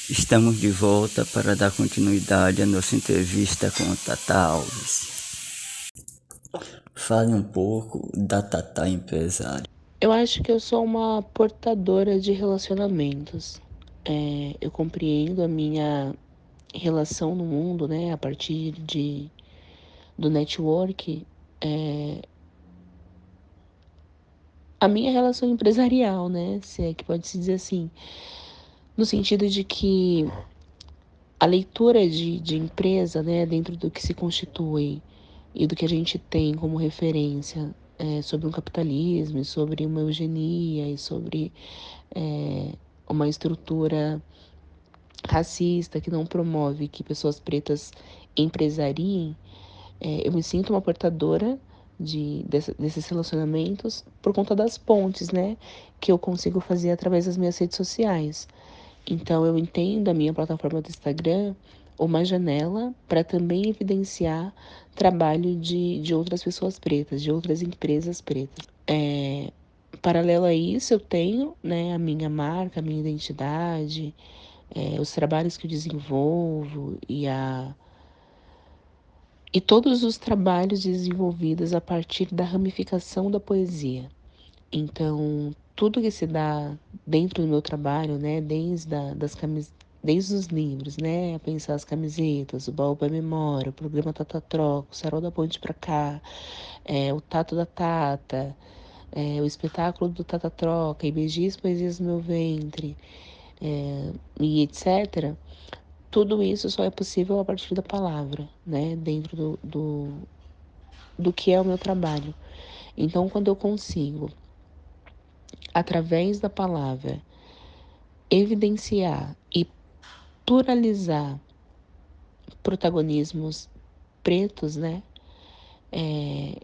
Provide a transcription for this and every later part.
Estamos de volta para dar continuidade à nossa entrevista com Tata Alves. Fale um pouco da Tata empresária. Eu acho que eu sou uma portadora de relacionamentos. Eu compreendo a minha relação no mundo, né, a partir do network, a minha relação empresarial, né, se é que pode se dizer assim, no sentido de que a leitura de empresa, né, dentro do que se constitui e do que a gente tem como referência sobre um capitalismo, e sobre uma eugenia e sobre uma estrutura racista que não promove que pessoas pretas empresariem, eu me sinto uma portadora desses relacionamentos por conta das pontes, né, que eu consigo fazer através das minhas redes sociais. Então, eu entendo a minha plataforma do Instagram uma janela para também evidenciar trabalho de outras pessoas pretas, de outras empresas pretas. Paralelo a isso, eu tenho, né, a minha marca, a minha identidade, os trabalhos que eu desenvolvo e todos os trabalhos desenvolvidos a partir da ramificação da poesia. Então, tudo que se dá dentro do meu trabalho, né, desde os livros, né, a pensar as camisetas, o baú da memória, o programa Tata Troca, o Sarau da Ponte pra cá, o Tato da Tata, o espetáculo do Tata Troca, e as Poesias do Meu Ventre, e etc., tudo isso só é possível a partir da palavra, né? Dentro do que é o meu trabalho. Então, quando eu consigo, através da palavra, evidenciar e pluralizar protagonismos pretos, né?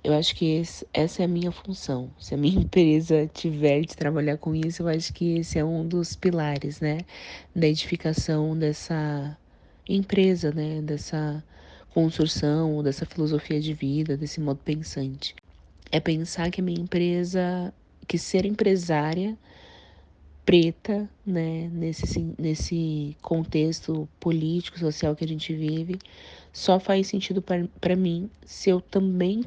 Eu acho que essa é a minha função. Se a minha empresa tiver de trabalhar com isso, eu acho que esse é um dos pilares, né? Da edificação dessa empresa, né? Dessa construção, dessa filosofia de vida, desse modo pensante. É pensar que a minha empresa, que ser empresária preta, né, nesse contexto político, social que a gente vive, só faz sentido para mim se eu também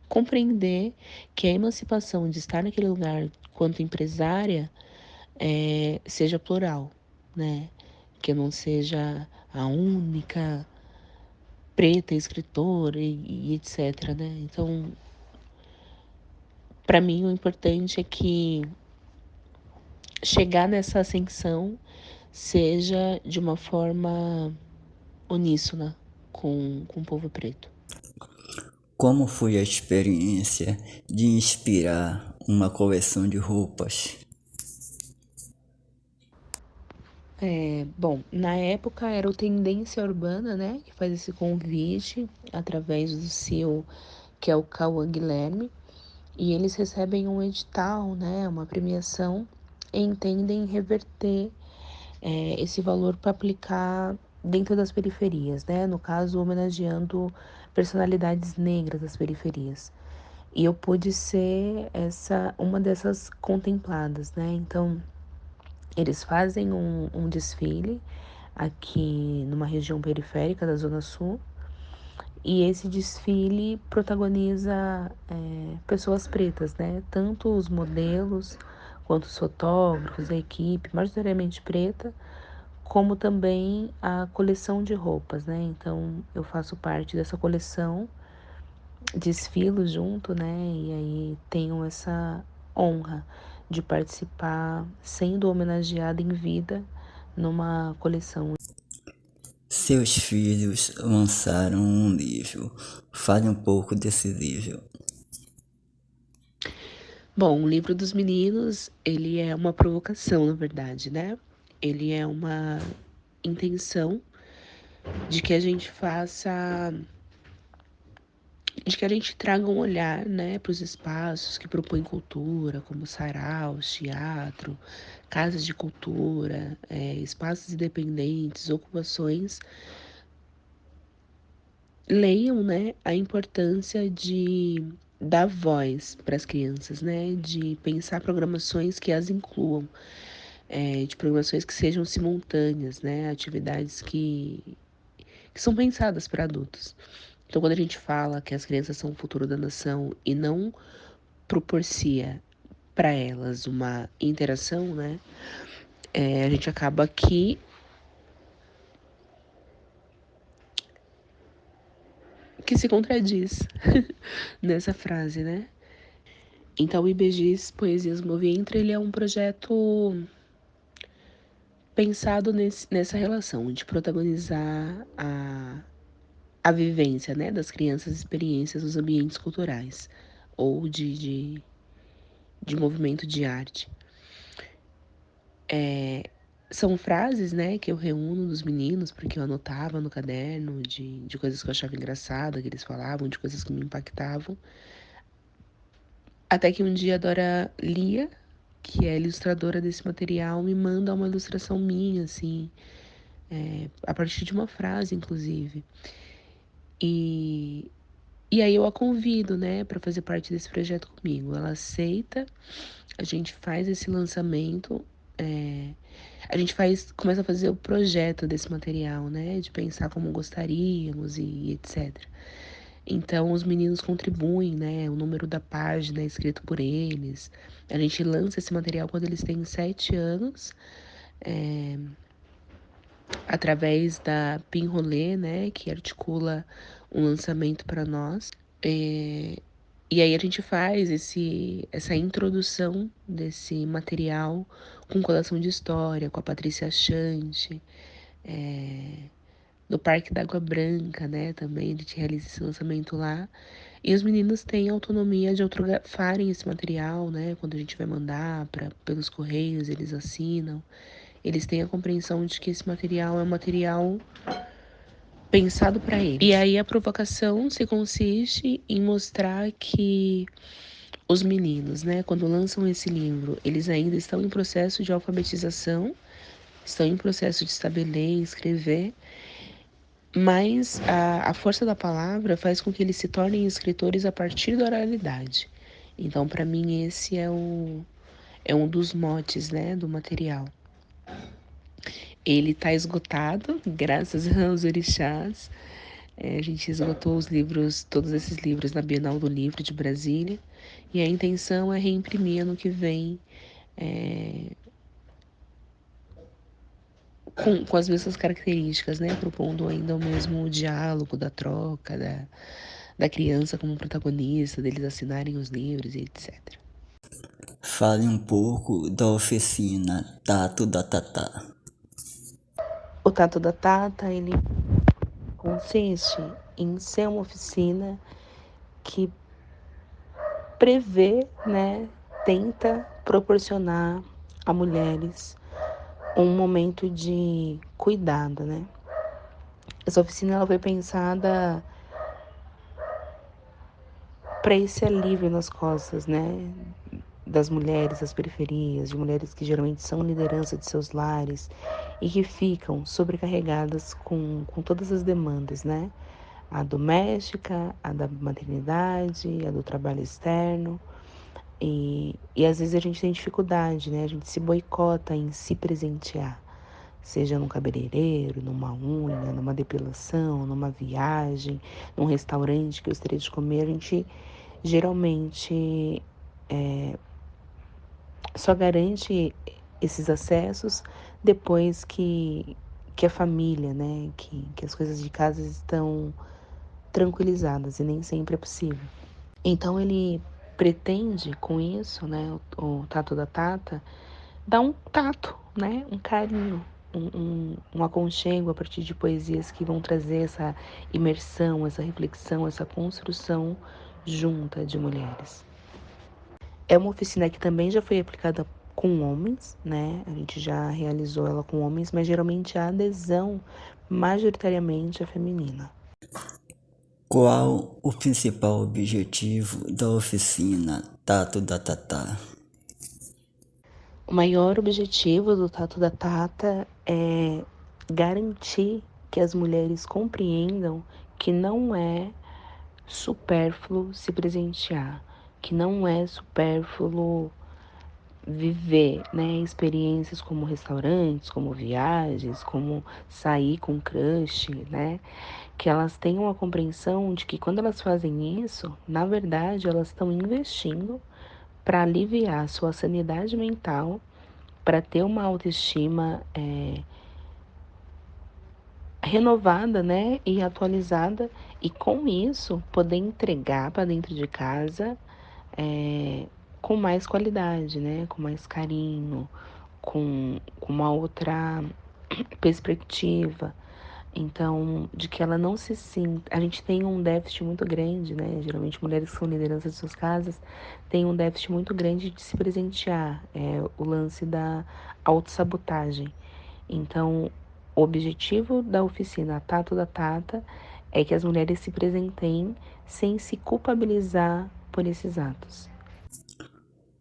compreender que a emancipação de estar naquele lugar quanto empresária seja plural, né? Que eu não seja a única preta escritora e etc, né? Então, para mim o importante é que chegar nessa ascensão seja de uma forma uníssona com o povo preto. Como foi a experiência de inspirar uma coleção de roupas? Bom, na época era o Tendência Urbana, né, que faz esse convite através do CEO, que é o Cauã Guilherme, e eles recebem um edital, né, uma premiação, e entendem reverter esse valor para aplicar dentro das periferias, né, no caso homenageando personalidades negras das periferias. E eu pude ser uma dessas contempladas, né? Então, eles fazem um desfile aqui numa região periférica da Zona Sul, e esse desfile protagoniza pessoas pretas, né? Tanto os modelos quanto os fotógrafos, a equipe, majoritariamente preta, como também a coleção de roupas, né? Então, eu faço parte dessa coleção, desfilo junto, né? E aí tenho essa honra de participar sendo homenageada em vida numa coleção. Seus filhos lançaram um livro. Fale um pouco desse livro. Bom, o livro dos meninos, ele é uma provocação, na verdade, né? Ele é uma intenção de que a gente faça, de que a gente traga um olhar, né, para os espaços que propõem cultura, como saraus, teatro, casas de cultura, espaços independentes, ocupações, leiam, né, a importância de dar voz para as crianças, né, de pensar programações que as incluam. de programações que sejam simultâneas, né? Atividades que são pensadas para adultos. Então, quando a gente fala que as crianças são o futuro da nação e não propicia para elas uma interação, né? A gente acaba que se contradiz nessa frase, né? Então, o IBGIS Poesias no Vientre, ele é um projeto pensado nessa relação de protagonizar a vivência, né, das crianças, experiências nos ambientes culturais ou de movimento de arte. São frases, né, que eu reúno dos meninos, porque eu anotava no caderno de coisas que eu achava engraçada, que eles falavam, de coisas que me impactavam. Até que um dia a Dora Lia, que é a ilustradora desse material, me manda uma ilustração minha, assim, a partir de uma frase, inclusive. E, e aí eu a convido, né, para fazer parte desse projeto comigo. Ela aceita, a gente faz esse lançamento, a gente começa a fazer o projeto desse material, né, de pensar como gostaríamos e etc. Então os meninos contribuem, né, o número da página é escrito por eles. A gente lança esse material quando eles têm 7 anos, através da Pinrolê, né, que articula um lançamento para nós. E aí a gente faz essa introdução desse material com coleção de história, com a Patrícia Achante, no Parque da Água Branca, né, também a gente realiza esse lançamento lá. E os meninos têm autonomia de autografarem esse material, né, quando a gente vai mandar pelos correios, eles assinam. Eles têm a compreensão de que esse material é um material pensado para eles. E aí a provocação se consiste em mostrar que os meninos, né, quando lançam esse livro, eles ainda estão em processo de alfabetização, estão em processo de saber ler e escrever, mas a força da palavra faz com que eles se tornem escritores a partir da oralidade. Então, para mim, esse é um dos motes, né, do material. Ele está esgotado, graças aos orixás. A gente esgotou os livros, todos esses livros na Bienal do Livro de Brasília. E a intenção é reimprimir ano que vem com as mesmas características, né? Propondo ainda o mesmo diálogo da troca, da criança como protagonista, deles assinarem os livros e etc. Fale um pouco da oficina Tato da Tatá. O Tato da Tata, ele consiste em ser uma oficina que prevê, né, tenta proporcionar a mulheres um momento de cuidado, né? Essa oficina ela foi pensada para esse alívio nas costas, né, das mulheres das periferias, de mulheres que geralmente são liderança de seus lares e que ficam sobrecarregadas com todas as demandas, né? A doméstica, a da maternidade, a do trabalho externo. E às vezes a gente tem dificuldade, né? A gente se boicota em se presentear, seja num cabeleireiro, numa unha, numa depilação, numa viagem, num restaurante que eu gostaria de comer. A gente geralmente só garante esses acessos depois que a família, né? Que as coisas de casa estão tranquilizadas e nem sempre é possível. Então ele pretende com isso, né, o Tato da Tata, dar um tato, né, um carinho, um aconchego a partir de poesias que vão trazer essa imersão, essa reflexão, essa construção junta de mulheres. É uma oficina que também já foi aplicada com homens, né? A gente já realizou ela com homens, mas geralmente a adesão majoritariamente é feminina. Qual o principal objetivo da oficina Tato da Tatá? O maior objetivo do Tato da Tata é garantir que as mulheres compreendam que não é supérfluo se presentear, que não é supérfluo viver, né, experiências como restaurantes, como viagens, como sair com crush, né, que elas tenham a compreensão de que quando elas fazem isso, na verdade elas estão investindo para aliviar a sua sanidade mental, para ter uma autoestima renovada, né, e atualizada, e com isso poder entregar para dentro de casa é, com mais qualidade, né, com mais carinho, com uma outra perspectiva. Então, de que ela não se sinta. A gente tem um déficit muito grande, né? Geralmente, mulheres que são lideranças de suas casas têm um déficit muito grande de se presentear. É o lance da autossabotagem. Então, o objetivo da oficina Tato da Tata é que as mulheres se presentem sem se culpabilizar por esses atos.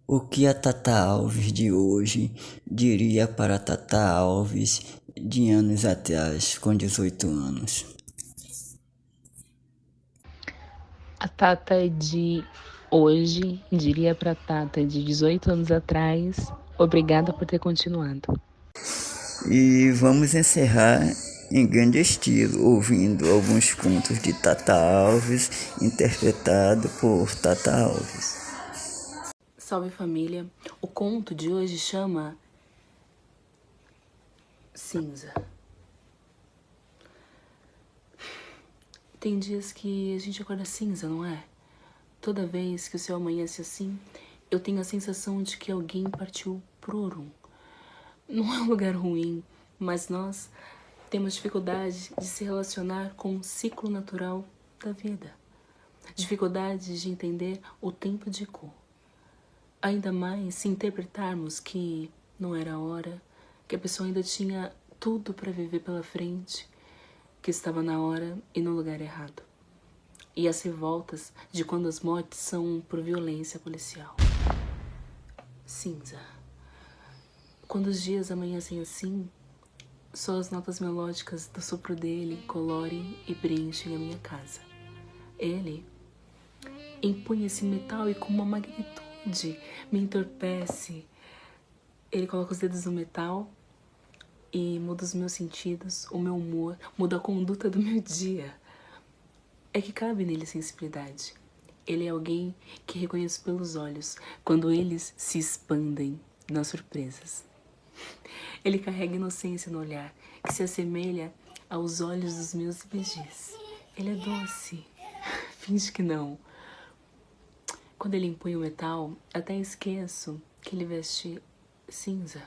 O que a Tata Alves de hoje diria para a Tata Alves de anos atrás, com 18 anos? A Tata de hoje diria para a Tata de 18 anos atrás: obrigada por ter continuado. E vamos encerrar em grande estilo, ouvindo alguns contos de Tata Alves, interpretado por Tata Alves. Salve família! O conto de hoje chama Cinza. Tem dias que a gente acorda cinza, não é? Toda vez que o céu amanhece assim, eu tenho a sensação de que alguém partiu por Orum. Não é um lugar ruim, mas nós temos dificuldade de se relacionar com o ciclo natural da vida. Dificuldade de entender o tempo de cor. Ainda mais se interpretarmos que não era a hora, que a pessoa ainda tinha tudo para viver pela frente, que estava na hora e no lugar errado. E as revoltas de quando as mortes são por violência policial. Cinza. Quando os dias amanhecem assim, só as notas melódicas do sopro dele colorem e preenchem a minha casa. Ele empunha esse metal e com uma magnitude me entorpece. Ele coloca os dedos no metal e muda os meus sentidos, o meu humor, muda a conduta do meu dia. É que cabe nele sensibilidade. Ele é alguém que reconheço pelos olhos, quando eles se expandem nas surpresas. Ele carrega inocência no olhar, que se assemelha aos olhos dos meus IBGs. Ele é doce, finge que não. Quando ele empunha o metal, até esqueço que ele veste cinza.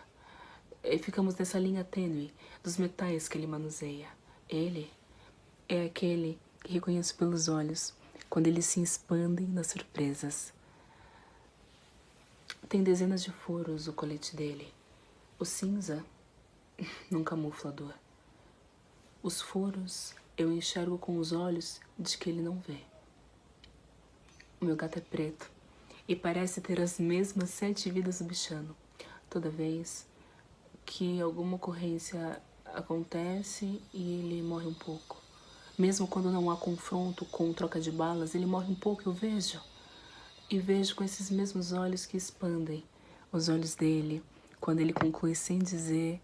E ficamos nessa linha tênue dos metais que ele manuseia. Ele é aquele que reconheço pelos olhos, quando eles se expandem nas surpresas. Tem dezenas de furos o colete dele. O cinza não camufla a dor. Os furos eu enxergo com os olhos de que ele não vê. O meu gato é preto e parece ter as mesmas 7 vidas do bichano. Toda vez que alguma ocorrência acontece e ele morre um pouco. Mesmo quando não há confronto com troca de balas, ele morre um pouco, eu vejo. E vejo com esses mesmos olhos que expandem. Os olhos dele, quando ele conclui sem dizer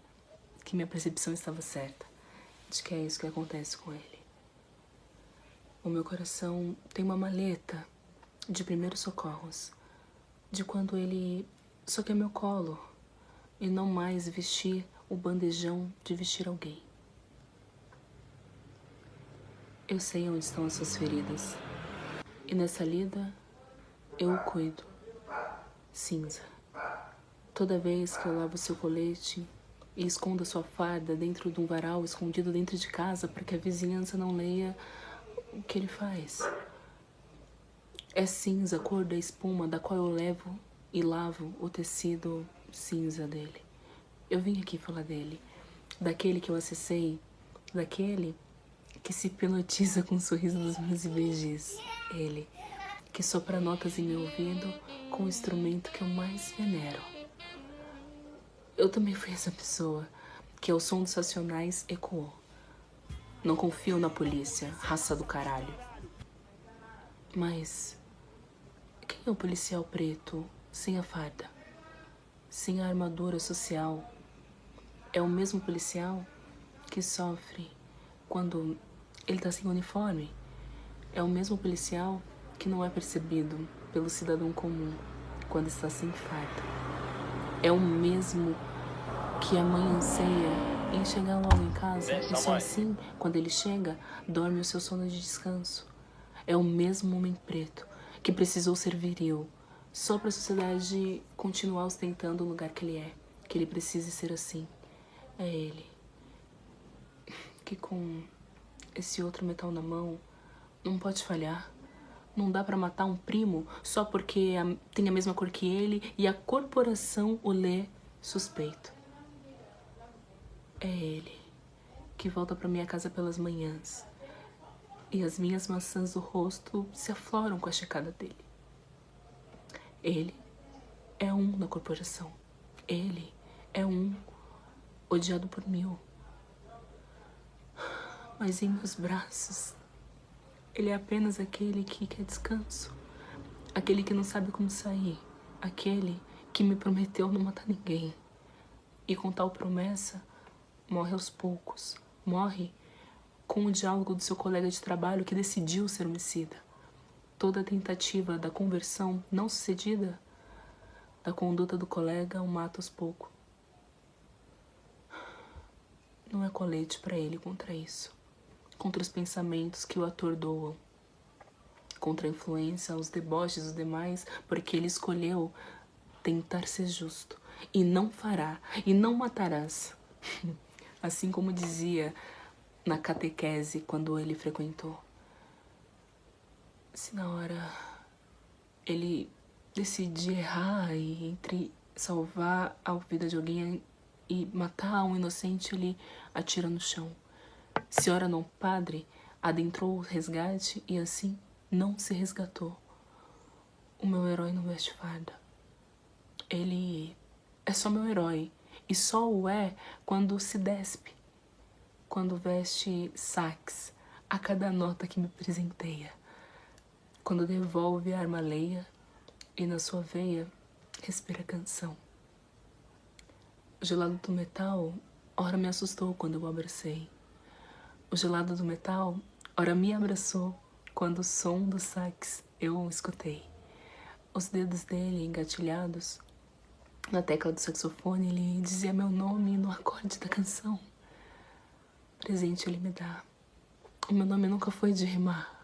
que minha percepção estava certa. De que é isso que acontece com ele. O meu coração tem uma maleta de primeiros socorros. De quando ele só quer meu colo e não mais vestir o bandejão de vestir alguém. Eu sei onde estão as suas feridas. E nessa lida, eu o cuido. Cinza. Toda vez que eu lavo seu colete e escondo a sua farda dentro de um varal escondido dentro de casa para que a vizinhança não leia o que ele faz. É cinza a cor da espuma da qual eu levo e lavo o tecido cinza dele. Eu vim aqui falar dele, daquele que eu acessei, daquele que se hipnotiza com o sorriso dos meus IBGs. Ele, que sopra notas em meu ouvido com o instrumento que eu mais venero. Eu também fui essa pessoa que ao som dos racionais ecoou. Não confio na polícia, raça do caralho. Mas quem é o policial preto sem a farda? sem a armadura social. É o mesmo policial que sofre quando ele tá sem uniforme. É o mesmo policial que não é percebido pelo cidadão comum quando está sem farda. É o mesmo que a mãe anseia em chegar logo em casa e só assim, quando ele chega, dorme o seu sono de descanso. É o mesmo homem preto que precisou ser viril só para a sociedade continuar ostentando o lugar que ele é, que ele precise ser assim. É ele que com esse outro metal na mão não pode falhar. Não dá pra matar um primo só porque tem a mesma cor que ele e a corporação o lê suspeito. É ele que volta pra minha casa pelas manhãs e as minhas maçãs do rosto se afloram com a checada dele. Ele é um na corporação. Ele é um odiado por 1000. Mas em meus braços, ele é apenas aquele que quer descanso. Aquele que não sabe como sair. Aquele que me prometeu não matar ninguém. E com tal promessa, morre aos poucos. Morre com o diálogo do seu colega de trabalho que decidiu ser homicida. Toda a tentativa da conversão não sucedida da conduta do colega o mata aos poucos. Não é colete para ele contra isso. Contra os pensamentos que o atordoam. Contra a influência, os deboches dos demais, porque ele escolheu tentar ser justo. E não fará, e não matarás. Assim como dizia na catequese quando ele frequentou. Se na hora ele decidir errar e entre salvar a vida de alguém e matar um inocente, ele atira no chão. Se ora não padre, adentrou o resgate e assim não se resgatou. O meu herói não veste farda. Ele é só meu herói. E só o é quando se despe. Quando veste sax a cada nota que me presenteia. Quando devolve a arma alheia e na sua veia respira canção. O gelado do metal, ora me assustou quando eu o abracei. O gelado do metal, ora me abraçou quando o som do sax eu o escutei. Os dedos dele engatilhados na tecla do saxofone, ele dizia meu nome no acorde da canção. Presente ele me dá. O meu nome nunca foi de rimar.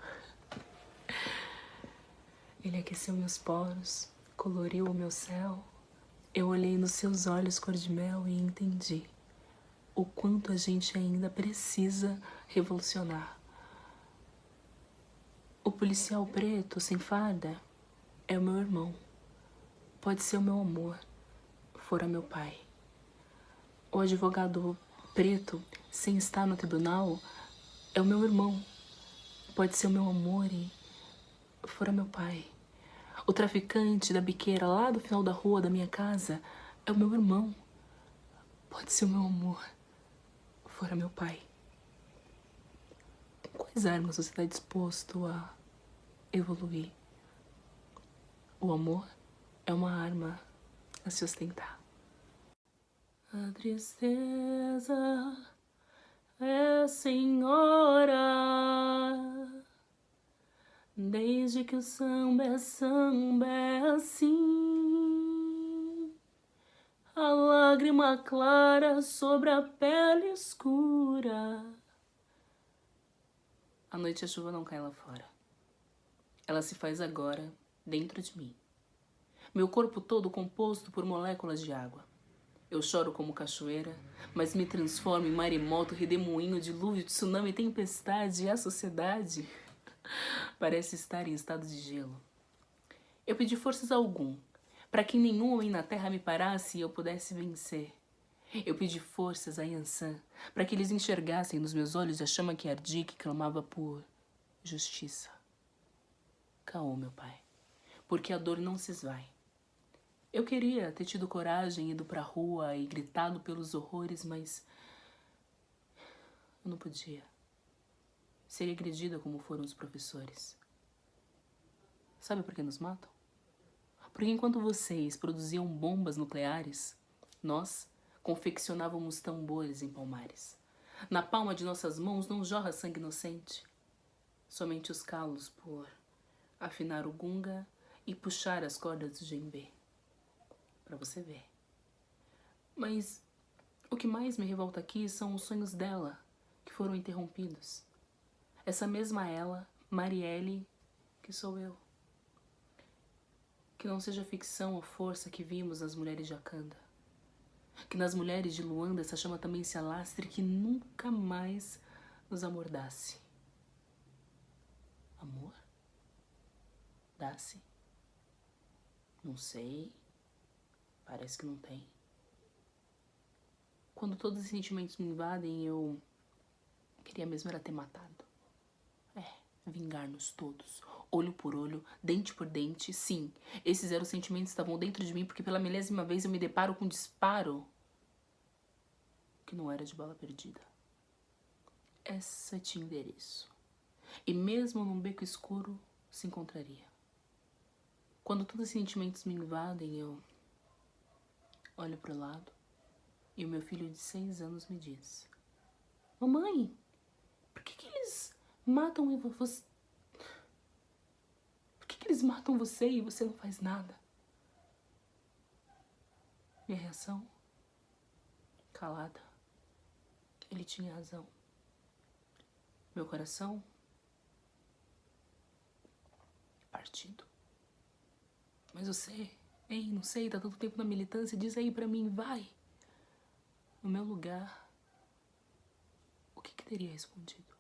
Ele aqueceu meus poros, coloriu o meu céu. Eu olhei nos seus olhos cor de mel e entendi o quanto a gente ainda precisa revolucionar. O policial preto sem farda é o meu irmão. Pode ser o meu amor, fora meu pai. O advogado preto sem estar no tribunal é o meu irmão. Pode ser o meu amor e fora meu pai. O traficante da biqueira lá do final da rua da minha casa é o meu irmão. Pode ser o meu amor, fora meu pai. Quais armas você está disposto a evoluir? O amor é uma arma a se ostentar. A tristeza é senhora, desde que o samba é assim. A lágrima clara sobre a pele escura. À noite a chuva não cai lá fora. Ela se faz agora dentro de mim. Meu corpo todo composto por moléculas de água. Eu choro como cachoeira, mas me transformo em maremoto, redemoinho, dilúvio, tsunami, tempestade, e a sociedade parece estar em estado de gelo. Eu pedi forças a algum, para que nenhum homem na terra me parasse e eu pudesse vencer. Eu pedi forças a Yansan, para que eles enxergassem nos meus olhos a chama que ardia e que clamava por justiça. Caô, meu pai, porque a dor não se esvai. Eu queria ter tido coragem, ido pra rua e gritado pelos horrores, mas eu não podia. Seria agredida como foram os professores. Sabe por que nos matam? Porque enquanto vocês produziam bombas nucleares, nós confeccionávamos tambores em palmares. Na palma de nossas mãos não jorra sangue inocente, somente os calos por afinar o gunga e puxar as cordas do djembe. Pra você ver. Mas o que mais me revolta aqui são os sonhos dela, que foram interrompidos. Essa mesma ela, Marielle, que sou eu. Que não seja ficção a força que vimos nas mulheres de Akanda. Que nas mulheres de Luanda essa chama também se alastre, que nunca mais nos amordace. Amor? Dá-se? Não sei. Parece que não tem. Quando todos os sentimentos me invadem, eu queria mesmo era ter matado. Vingar-nos todos. Olho por olho, dente por dente. Sim, esses eram os sentimentos que estavam dentro de mim, porque pela milésima vez eu me deparo com um disparo que não era de bala perdida. Essa tinha endereço. E mesmo num beco escuro, se encontraria. Quando todos os sentimentos me invadem, eu olho pro lado e o meu filho de 6 anos me diz: Mamãe, por que eles matam você? Por que eles matam você e você não faz nada? Minha reação? Calada. Ele tinha razão. Meu coração? Partido. Mas você, hein, não sei, tá tanto tempo na militância, diz aí pra mim, vai. No meu lugar, o que teria respondido?